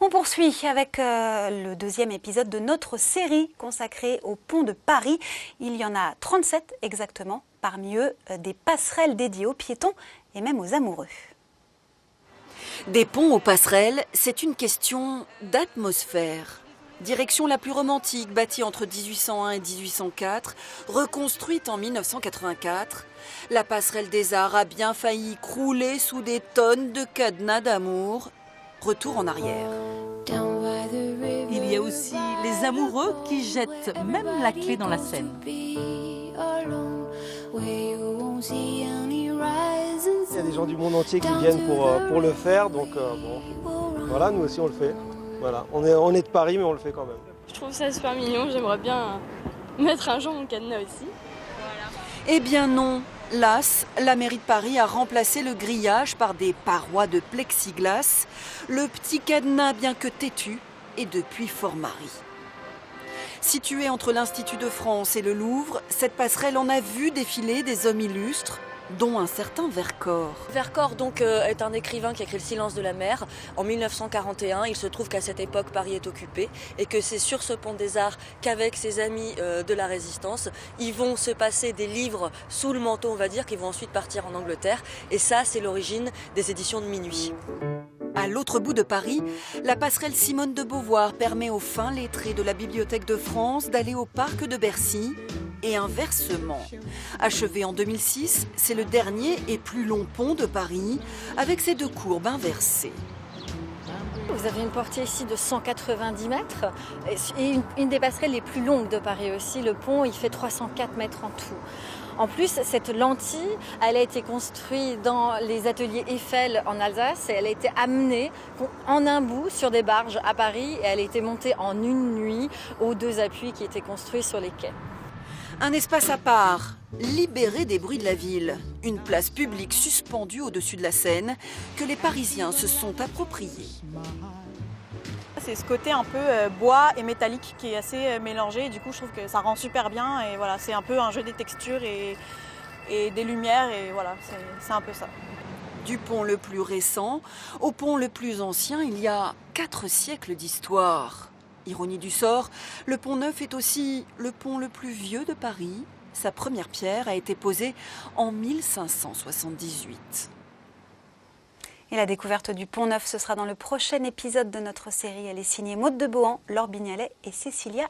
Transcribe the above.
On poursuit avec le deuxième épisode de notre série consacrée au pont de Paris. Il y en a 37 exactement, parmi eux des passerelles dédiées aux piétons et même aux amoureux. Des ponts aux passerelles, c'est une question d'atmosphère. Direction la plus romantique, bâtie entre 1801 et 1804, reconstruite en 1984, la passerelle des Arts a bien failli crouler sous des tonnes de cadenas d'amour. Retour en arrière. Il y a aussi les amoureux qui jettent même la clé dans la Seine. Il y a des gens du monde entier qui viennent pour le faire, donc voilà, nous aussi on le fait. Voilà. On est de Paris, mais on le fait quand même. Je trouve ça super mignon, j'aimerais bien mettre un jour mon cadenas aussi. Eh bien non, las, la mairie de Paris a remplacé le grillage par des parois de plexiglas. Le petit cadenas, bien que têtu, est depuis Fort Marie. Située entre l'Institut de France et le Louvre, cette passerelle en a vu défiler des hommes illustres, dont un certain Vercors. Vercors donc est un écrivain qui a écrit Le silence de la mer en 1941. Il se trouve qu'à cette époque Paris est occupé et que c'est sur ce pont des Arts qu'avec ses amis de la Résistance, ils vont se passer des livres sous le manteau, on va dire, qui vont ensuite partir en Angleterre. Et ça, c'est l'origine des éditions de Minuit. À l'autre bout de Paris, la passerelle Simone de Beauvoir permet aux fins lettrés de la Bibliothèque de France d'aller au parc de Bercy et inversement. Achevé en 2006, c'est le dernier et plus long pont de Paris avec ses deux courbes inversées. Vous avez une portée ici de 190 mètres et une des passerelles les plus longues de Paris aussi. Le pont, il fait 304 mètres en tout. En plus, cette lentille, elle a été construite dans les ateliers Eiffel en Alsace et elle a été amenée en un bout sur des barges à Paris et elle a été montée en une nuit aux deux appuis qui étaient construits sur les quais. Un espace à part, libéré des bruits de la ville. Une place publique suspendue au-dessus de la Seine que les Parisiens se sont appropriés. C'est ce côté un peu bois et métallique qui est assez mélangé. Du coup, je trouve que ça rend super bien. Et voilà, c'est un peu un jeu des textures et des lumières. Et voilà, c'est un peu ça. Du pont le plus récent au pont le plus ancien, il y a 4 siècles d'histoire. Ironie du sort, le pont Neuf est aussi le pont le plus vieux de Paris. Sa première pierre a été posée en 1578. Et la découverte du pont Neuf, ce sera dans le prochain épisode de notre série. Elle est signée Maude de Bohan, Laure Bignalet et Cécilia